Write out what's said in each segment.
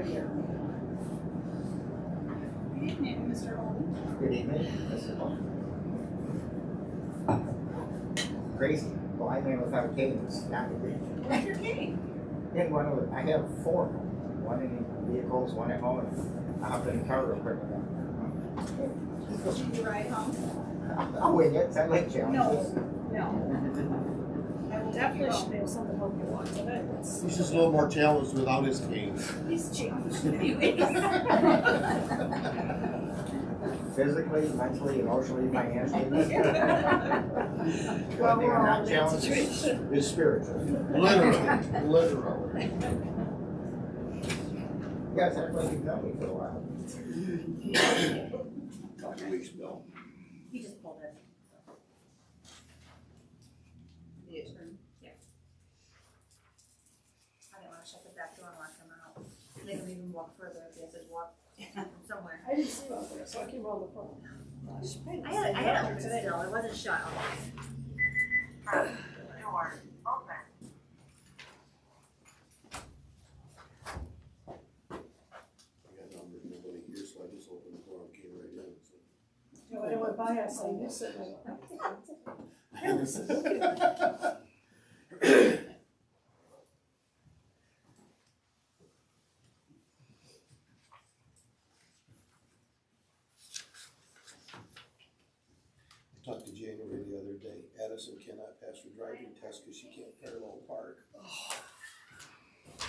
right here. Good evening, Mr. Holden. Good evening, Mrs. Holden. Crazy. Blind man without a cane is not a big. Where's your cane? And one of I have 4. One in vehicles, one at home. I hop in the car real quick. Did you ride home? I'll wing it. I like challenges. No. I will Definitely should have something to help you walk today. He's just a little more challenged without his cane. He's changed anyways. Physically, mentally, emotionally, financially. Well, One thing we're I'm all not in that challenged situation. is spiritual. Literally. You guys act like you've known me for a while. Couple weeks ago. He just pulled it. The attorney? Yeah. I didn't want to shut the back door and lock him out. They don't even walk further if they have to walk somewhere. I didn't see you out there, so I came around the phone. I had it open still, it wasn't shut. Door open. I got numbers, nobody here, so I just opened the door and came right in. So. When I went by, I saw you sitting I talked to January the other day. Addison cannot pass her driving test because she can't parallel park.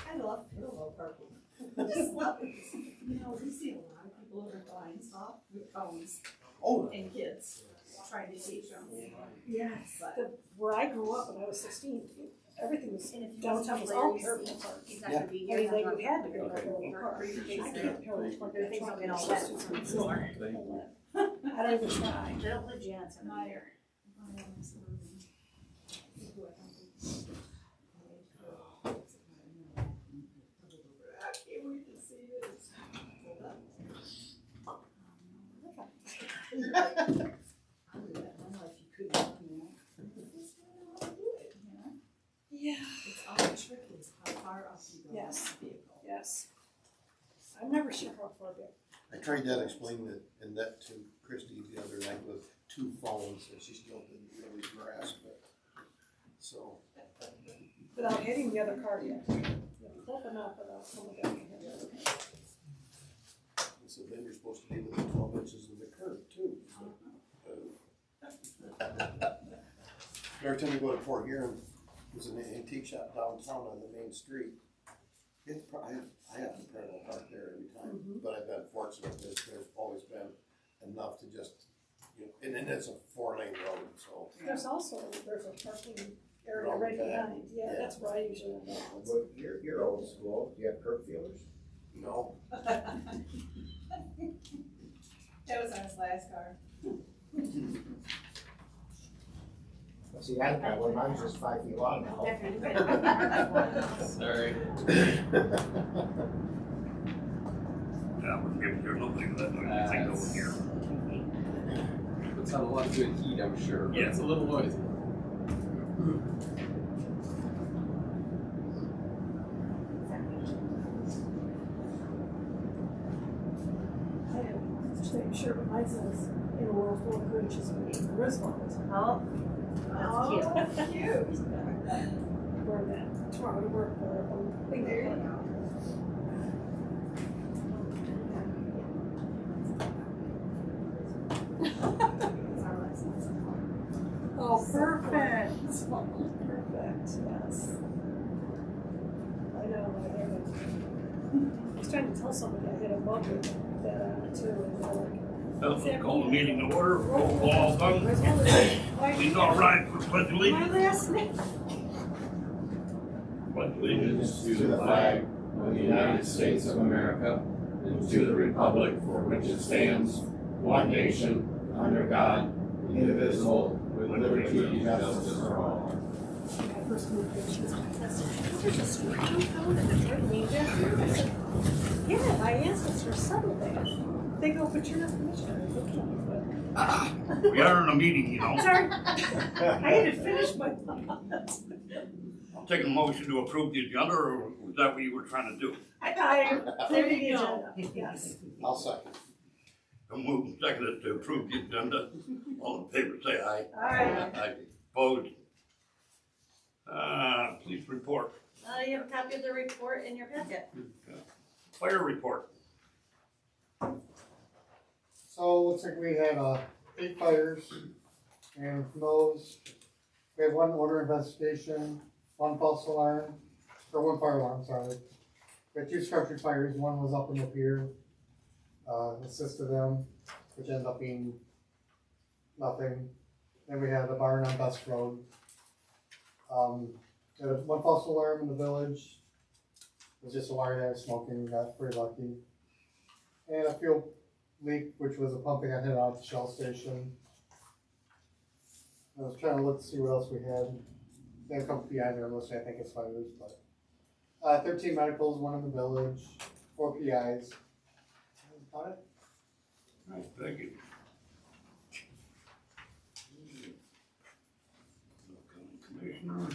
I love parallel parking. I just love it. You know, we see a lot of people that are buying stuff with phones Oh, and kids trying to teach them. Yes. Where I grew up when I was 16, everything was And if you downtown was all parallel park. He's not gonna be I here. mean, like, we had to go parallel park. I can't parallel park. Their things don't get all wet from the floor. I don't even try. They don't live Jansen either. I can't wait to see this. Yeah. It's all the trick is how far up you go. Yes. with the vehicle. Yes. I'm never sure how far back. I tried that, explaining it, and that to Christy the other night with 2 phones, and she still didn't really grasp it. So. Without hitting the other car yet. Flip them up without someone getting hit. So then you're supposed to be within 12 inches of the curb too. So, every time you go to Fort Huron, there's an antique shop downtown on the main street. I have to parallel park there every time, but I've been fortunate that there's always been enough to just, you know, and then it's a 4-lane road, so. There's also, there's a parking area right behind. Yeah, that's where I usually end up. Well, you're old school. Do you have curb feelers? No. That was on his last car. See, I got one. Mine's just 5 feet long now. Sorry. Yeah, we're here locally with that noise thing over here. Puts on a lot of good heat, I'm sure, but it's a little noisy. I am the same shirt, but mine says, in a world full of coaches, Michele Griswold. Oh, that's cute. Wear that tomorrow to work for a big There you day. go. Oh, perfect. Perfect, yes. I know, I was trying to tell somebody I had a bug with that too, and they're like, Call the meeting to order, roll call done. Please all rise for pledge my allegiance. last name. Pledge allegiance. To the flag of the United States of America and to the republic for which it stands, one nation, under God, indivisible, with liberty and justice for all. My first moved here, she was like, there's a street downtown and it's right named after you. I said, yeah, my ancestors settled there. They go, but you're not commissioner. Okay, We are in a meeting, you know. sorry. I had to finish my thought. I'm taking a motion to approve the agenda, or was that what you were trying to do? I approved the agenda, yes. I'll second. I'm moving second to approve the agenda. All in favor, say aye. Aye. Aye. Opposed? Police report, You have a copy of the report in your packet. fire report. So looks like we had 8 fires, and from those, we had 1 order investigation, 1 false alarm, or 1 fire alarm, sorry. We had 2 structure fires, 1 was up in the pier, assisted them, which ended up being nothing. Then we had a barn on Best Road. There was 1 false alarm in the village. It was just a wire that was smoking, got pretty lucky. And a fuel leak, which was a pump that got hit out at the Shell station. I was trying to look to see what else we had. They had a couple PIs there mostly, I think it's fires, but 13 medicals, 1 in the village, 4 PIs. That's about it. Nice, thank you. Commissioner.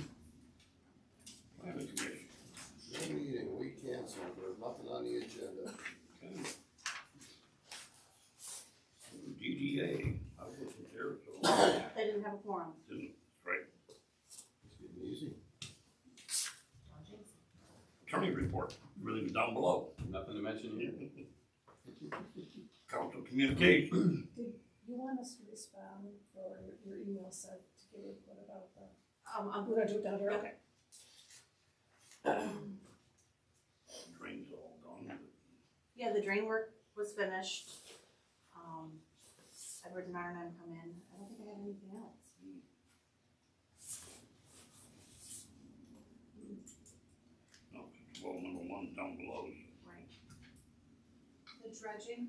Planning commission. No meeting, we canceled, there's nothing on the agenda. Okay. DDA, I wasn't there, so They didn't have a quorum. didn't, right. It's getting easy. Attorney report, everything's down below. Nothing to mention here. Council communication. Did you want us to respond for your email sent to give input about the, we're gonna do it down here, okay. Drain's all done. Yeah, the drain work was finished. Edward and Iron come in. I don't think I have anything else. No, well, number 1 down below. Right. The dredging,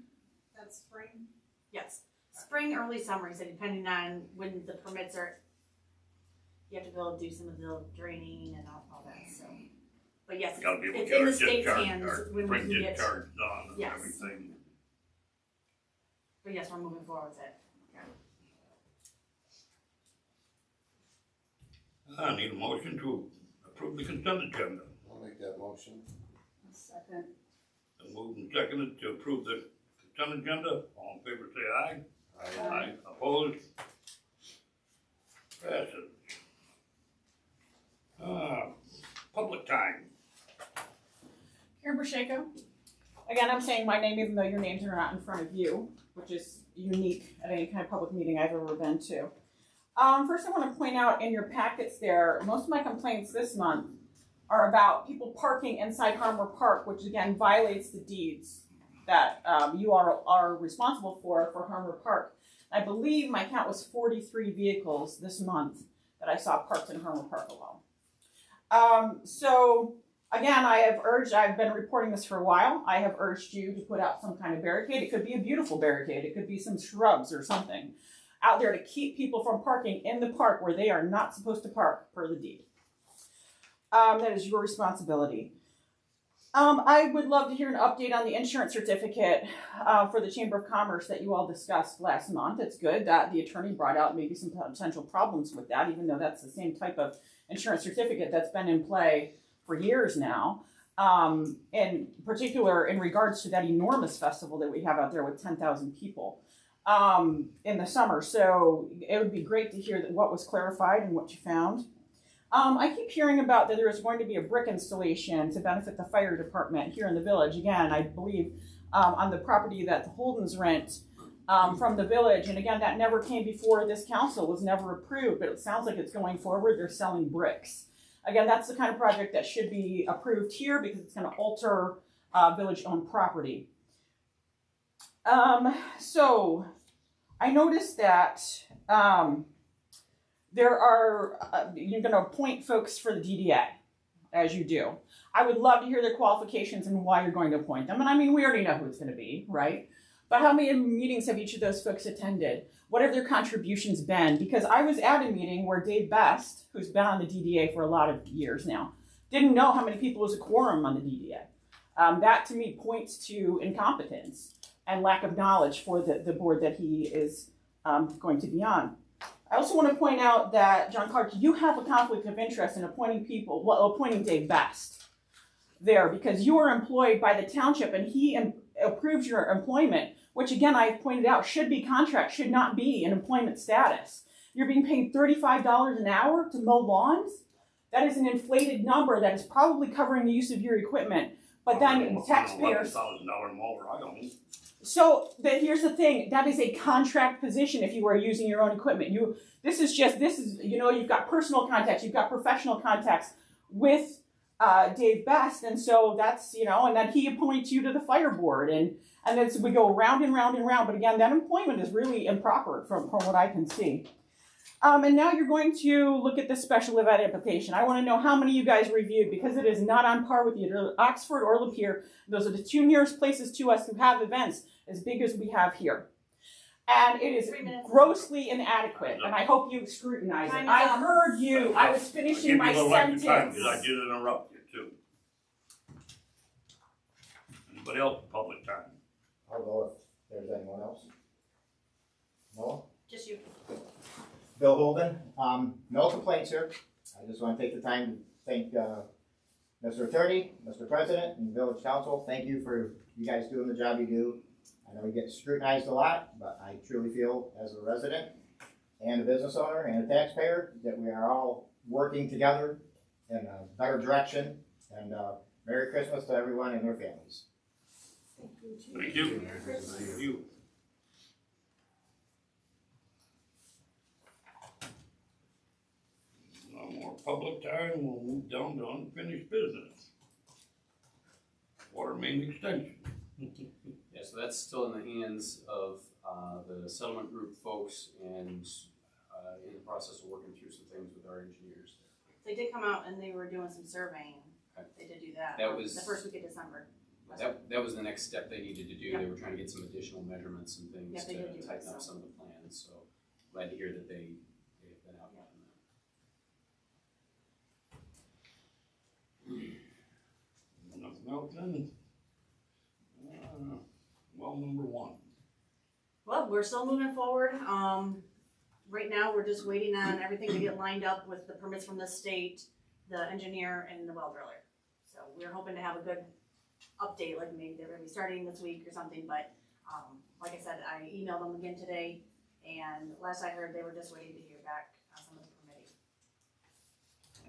that's spring? Yes. Spring, early summer, so depending on when the permits are, you have to be able to do some of the draining and all that, so. But yes, Gotta be able to it's get in our the state's discharge, hands our when we spring can get, discharge done and Yes. everything. but yes, we're moving forward with it. I need a motion to approve the consent agenda. I'll make that motion. Second. Moved and seconded to approve the consent agenda. All in favor, say aye. I, Aye. Opposed? Passes. Public time. Karen Brasheko. Again, I'm saying my name even though your names are not in front of you, which is unique at any kind of public meeting I've ever been to. First I want to point out in your packets there, most of my complaints this month are about people parking inside Harmer Park, which again violates the deeds that you are responsible for Harmer Park. I believe my count was 43 vehicles this month that I saw parked in Harmer Park alone. So again, I've been reporting this for a while. I have urged you to put out some kind of barricade. It could be a beautiful barricade. It could be some shrubs or something out there to keep people from parking in the park where they are not supposed to park per the deed. That is your responsibility. I would love to hear an update on the insurance certificate for the Chamber of Commerce that you all discussed last month. It's good that the attorney brought out maybe some potential problems with that, even though that's the same type of insurance certificate that's been in play for years now. In particular, in regards to that enormous festival that we have out there with 10,000 people in the summer. So it would be great to hear what was clarified and what you found. I keep hearing about that there is going to be a brick installation to benefit the fire department here in the village. Again, I believe on the property that the Holdens rent from the village. And again, that never came before this council, was never approved, but it sounds like it's going forward. They're selling bricks. Again, that's the kind of project that should be approved here because it's going to alter village-owned property. So I noticed that you're going to appoint folks for the DDA, as you do. I would love to hear their qualifications and why you're going to appoint them. And I mean, we already know who it's going to be, right? But how many meetings have each of those folks attended? What have their contributions been? Because I was at a meeting where Dave Best, who's been on the DDA for a lot of years now, didn't know how many people was a quorum on the DDA. That to me points to incompetence and lack of knowledge for the board that he is going to be on. I also want to point out that, John Clark, you have a conflict of interest in appointing Dave Best there, because you are employed by the township and he approves your employment, which again, I've pointed out, should be contract, should not be an employment status. You're being paid $35 an hour to mow lawns? That is an inflated number that is probably covering the use of your equipment. But then taxpayers... $11,000 mower, I don't. So here's the thing, that is a contract position if you are using your own equipment. This is you've got personal contacts, you've got professional contacts with Dave Best, and so that's, and then he appoints you to the fire board, and then we go round and round and round. But again, that employment is really improper from what I can see. And now you're going to look at the special event application. I want to know how many you guys reviewed, because it is not on par with either Oxford or Lapeer. Those are the two nearest places to us who have events as big as we have here. And it is grossly inadequate, and I hope you scrutinize it. I heard you. I was finishing my sentence. Because I did interrupt you too. Anybody else public time? I'll go if there's anyone else. No? Just you. Bill Holden, no complaints here. I just want to take the time to thank Mr. Attorney, Mr. President, and Village Council. Thank you for you guys doing the job you do. I know we get scrutinized a lot, but I truly feel as a resident and a business owner and a taxpayer that we are all working together in a better direction. And Merry Christmas to everyone and their families. Thank you. Thank you. No more public time, we'll move down to unfinished business. Water main extension. Yeah, so that's still in the hands of the settlement group folks, and in the process of working through some things with our engineers. They did come out and they were doing some surveying. Okay. They did do that. That was the first week of December. That was the next step they needed to do. Yep. They were trying to get some additional measurements and things Yep, to tighten up some of the plans. So glad to hear that they have been out on that. Nothing else then? Well, number one. Well, we're still moving forward. Right now, we're just waiting on everything to get lined up with the permits from the state, the engineer, and the well driller. So we're hoping to have a good update, like maybe they're gonna be starting this week or something, but like I said, I emailed them again today, and last I heard, they were just waiting to hear back on some of the permitting.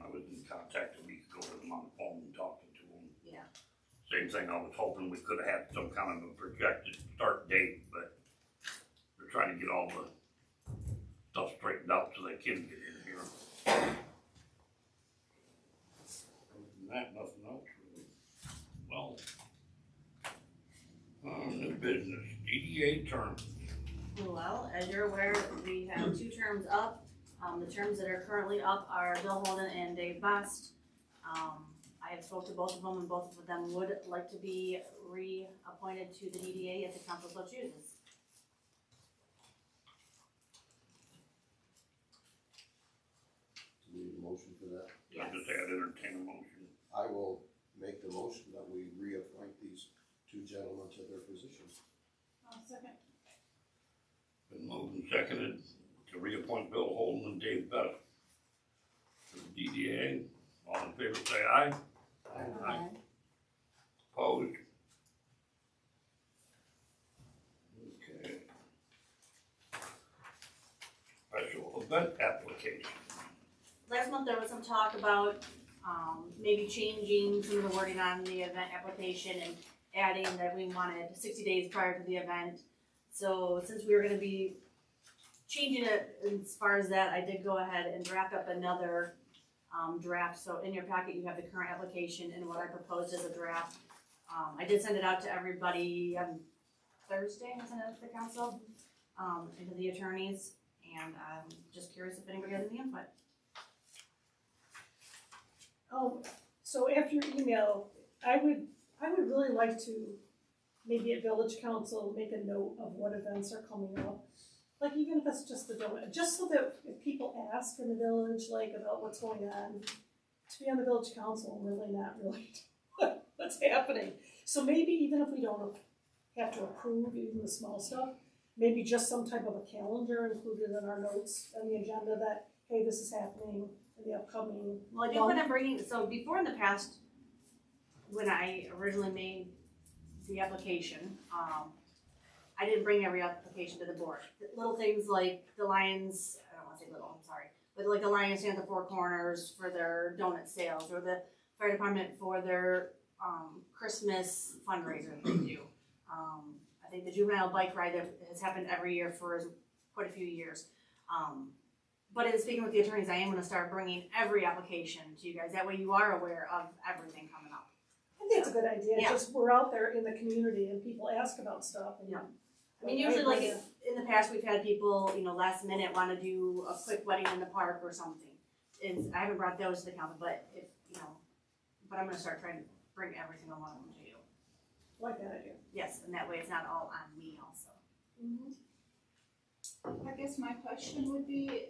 I was in contact a week ago with them on the phone and talking to them. Yeah. Same thing, I was hoping we could have had some kind of a projected start date, but we're trying to get all the stuff straightened out so they can get in here. Other than that, nothing else really. Well, new business, DDA terms. Well, as you're aware, we have 2 terms up. The terms that are currently up are Bill Holden and Dave Best. I have spoke to both of them, and both of them would like to be reappointed to the DDA if the council so chooses. Do we need a motion for that? I just had entertain a motion. I will make the motion that we reappoint these 2 gentlemen to their positions. Second. Been moved and seconded to reappoint Bill Holden and Dave Best to the DDA. All in favor say aye. Aye. Opposed? Okay. Special event application. Last month, there was some talk about maybe changing some of the wording on the event application and adding that we wanted 60 days prior to the event. So since we were gonna be changing it as far as that, I did go ahead and draft up another draft. So in your packet, you have the current application and what I proposed as a draft. I did send it out to everybody on Thursday. I sent it out to the council, and to the attorneys, and I'm just curious if anybody has any input. So after your email, I would really like to, maybe at Village Council, make a note of what events are coming up. Like even if it's just the donut, just so that if people ask in the village, like about what's going on, to be on the Village Council and really not really what's happening. So maybe even if we don't have to approve even the small stuff, maybe just some type of a calendar included in our notes and the agenda that, hey, this is happening in the upcoming. Well, I do plan on bringing, so before in the past, when I originally made the application, I didn't bring every application to the board. Little things like the Lions, I don't wanna say little, I'm sorry, but like the Lions stand at the Four Corners for their donut sales, or the fire department for their, Christmas fundraiser they do. I think the juvenile bike ride that has happened every year for quite a few years. But in speaking with the attorneys, I am gonna start bringing every application to you guys, that way you are aware of everything coming up. I think it's a good idea, Yeah. just we're out there in the community and people ask about stuff and. Yeah. I mean, usually like in the past, we've had people, you know, last minute wanna do a quick wedding in the park or something. And I haven't brought those to the council, but if, you know, but I'm gonna start trying to bring every single one of them to you. Like that idea. Yes, and that way it's not all on me also. I guess my question would be,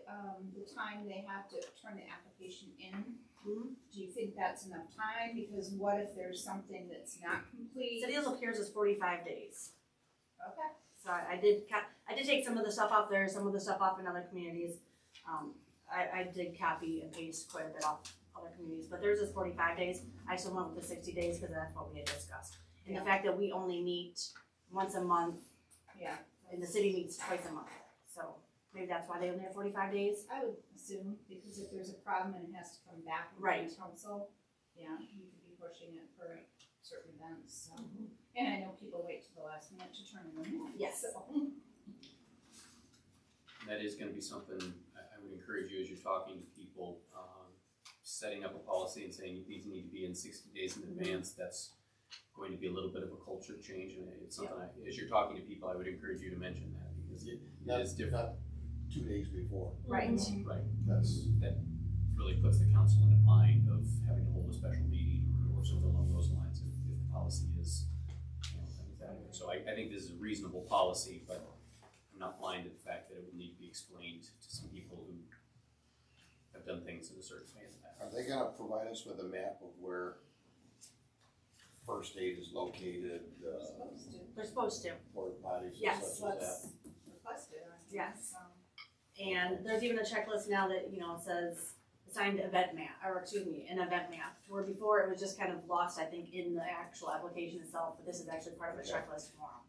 the time they have to turn the application in. Mhm. Do you think that's enough time? Because what if there's something that's not complete? City of Pierce is 45 days. Okay. So I did take some of the stuff off there, some of the stuff off in other communities. I did copy and paste quite a bit off other communities, but theirs is 45 days. I still went with the 60 days because that's what we had discussed. And the fact that we only meet once a month, Yeah. and the city meets twice a month. So maybe that's why they only have 45 days. I would assume, because if there's a problem and it has to come back from Right. the council, yeah, you could be pushing it for certain events, so. And I know people wait till the last minute to turn them in. Yes. So. That is gonna be something I would encourage you as you're talking to people, setting up a policy and saying these need to be in 60 days in advance. That's going to be a little bit of a culture change, and it's something as you're talking to people, I would encourage you to mention that because it is different. Not 2 days before. Right. Right. That Really puts the council in a mind of having to hold a special meeting or something along those lines if the policy is, you know, things that way. So I think this is a reasonable policy, but I'm not blind to the fact that it would need to be explained to some people who have done things in a certain way in the past. Are they gonna provide us with a map of where first aid is located, Supposed to. They're supposed to. porta potties Yes. and such as What's that? requested, I think. Yes. So. And there's even a checklist now that, you know, says assigned event map, or excuse me, an event map. Where before it was just kind of lost, I think, in the actual application itself, but this is actually part of a checklist for them.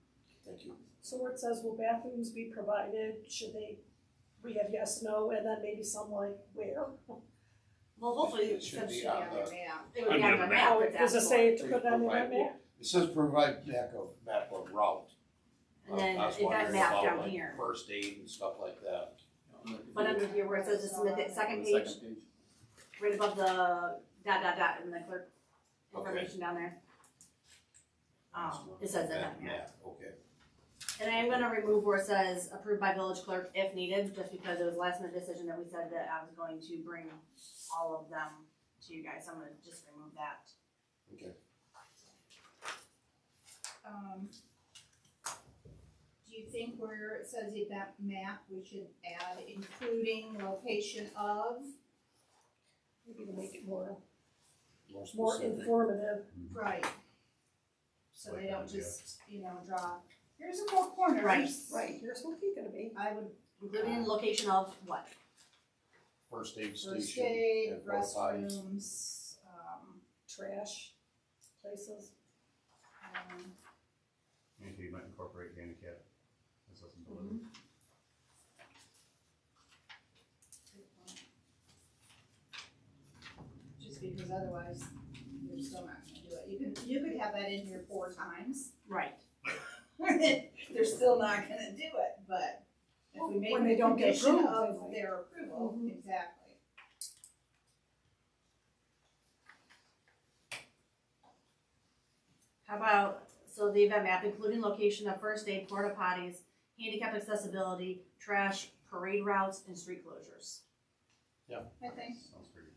Thank you. So where it says, will bathrooms be provided, we have yes, no, and then maybe some like where? Well, hopefully, It should be Yeah, on yeah, the, yeah. it would be on the map. Oh, it's does it asked say for. to put that in the event map? it says provide map of route. And then I was event wondering map about, down like, here. First aid and stuff like that. But under here where it says it's in the second page, right above the dot and the clerk information down there. It says event map. Okay. And I am gonna remove where it says approved by village clerk if needed, just because it was last minute decision that we said that I was going to bring all of them to you guys, so I'm gonna just remove that. Okay. Do you think where it says event map, we should add including location of? Maybe to make it more More specific. informative. Right. So they don't just, draw, here's a four corners. Right. Here's what it's gonna be. I would, Including location of what? First aid first station. aid, and porta potties. restrooms, Trash places. Maybe you might incorporate handicap accessibility. just because otherwise you're still not gonna do it. You could have that in here 4 times. Right. They're still not gonna do it, but if we make When it they a don't get condition approved, of they might. their approval, Mhm. exactly. How about, so the event map, including location of first aid, porta potties, handicap accessibility, trash, parade routes, and street closures. I think. Sounds pretty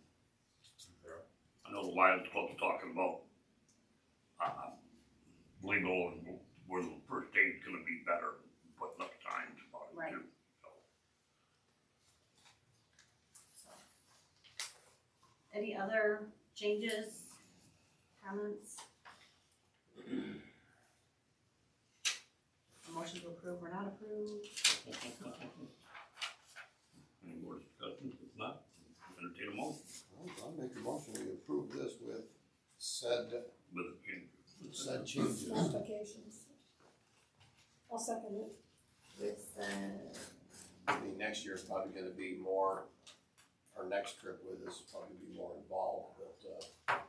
thorough. I know the Lions Club's talking about, legal and where the first aid's gonna be better, putting up signs about it Right. too. So, Any other changes, comments? A motion motion to approve or not approve? Any more discussion? If not, entertain a motion I'll make a motion, we approve this with said with a change. changes. Modifications. I'll second it. With, I mean, next year's probably gonna be more, our next trip with us will probably be more involved, but,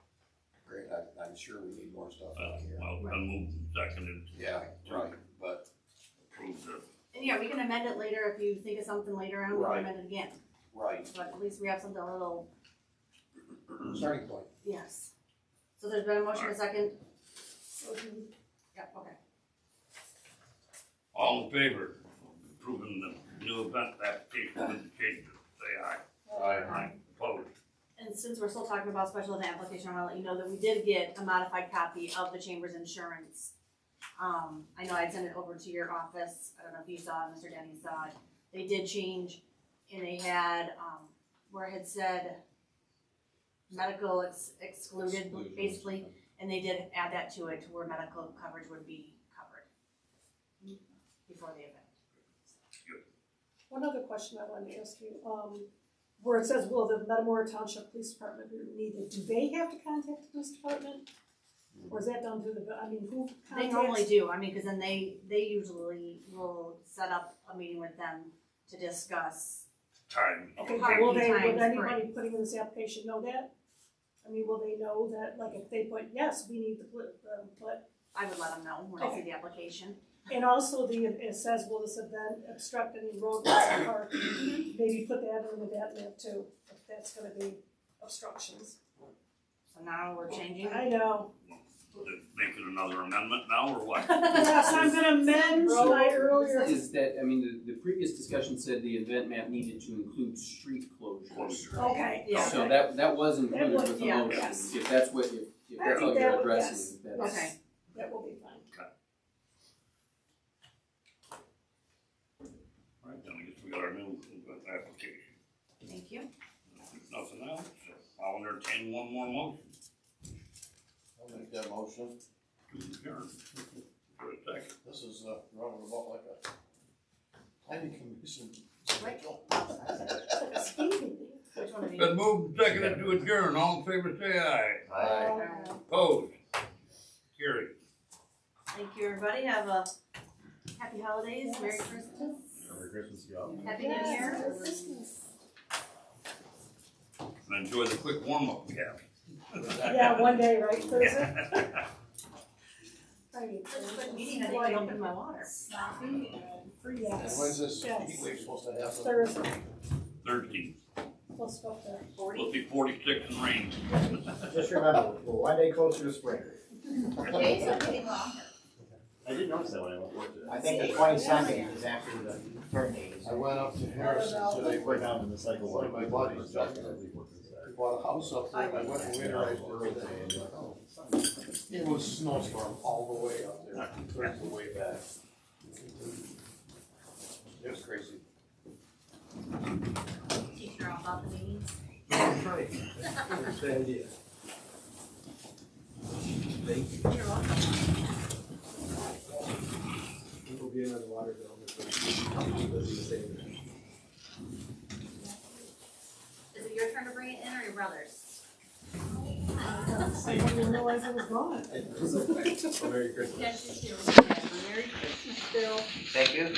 great, I'm sure we need more stuff out here. Well, been moved and seconded. Yeah, right, but, Approve the, and yeah, we can amend it later if you think of something later on, we can Right. amend it again. right, But at least we have something a little, starting point. yes. So there's been a motion, a second? Okay. Yeah, okay. all in favor of approving the new event application with the changes, say aye. Aye. Opposed? And since we're still talking about special event application, I wanna let you know that we did get a modified copy of the chamber's insurance. I know I'd sent it over to your office, I don't know if you saw it, Mr. Denny saw it. They did change, and they had, where it had said medical excluded, basically, and they did add that to it, to where medical coverage would be covered before the event. One other question I wanted to ask you, where it says, will the Metamora Township Police Department be needed, do they have to contact the police department? Or is that done through the, I mean, who contacts? They normally do, I mean, cause then they usually will set up a meeting with them to discuss. Time. Okay, How will many they, times would per- anybody putting in this application know that? I mean, will they know that, like, if they put, yes, we need but, I would let them know when I see the application. and also it says, will this event obstruct any roadways or park? Maybe put that in with that map too, if that's gonna be obstructions. So now we're changing. I know. Make it another amendment now, or what? Yes, I'm gonna amend my earlier. Is that, I mean, the previous discussion said the event map needed to include street closures. Okay, Yeah. So that was included was- with the yeah, motion, yes. if that's what, if I that's think what that you're would- addressing, yes. that's. Okay. That will be fine. Alright, then I guess we got our new application. Thank you. If there's nothing else, I'll entertain one more motion I'll make that motion. to adjourn. For a second. This is, running about like a planning commission. Right. Speaking. Which one of you? Been moved and seconded to adjourn, all in favor say aye. Opposed? Carried. Thank you, everybody. Have a happy holidays, Merry Christmas, Merry Christmas, y'all. Happy New Year. And enjoy the quick warm-up we have. Yeah, one day, right, Thursday? I mean, Just a quick meeting, I think I opened my water. free, And yes. when's this Yes. heat wave supposed to happen? Thursday, 13. let's go there. Will be 46 and rain. Just remember, we're one day closer to spring. Days are getting longer. I didn't notice that when I went to work today. I think the 22nd is actually the turn days. I went up to Harrison today, We're down in the cycle. One of my buddies Stuff. bought a house up there, and I went and winterized everything, and like, oh, it was snowstorm all the way up there, two-thirds of the way back. It was crazy. Keep your off about the meetings. That's the idea. Thank you. You're welcome. We'll be in on the water bill. Is it your turn to bring it in or your brother's? I didn't even realize it was gone. Merry Christmas. Yes, you too. Merry Christmas, Bill. Thank you.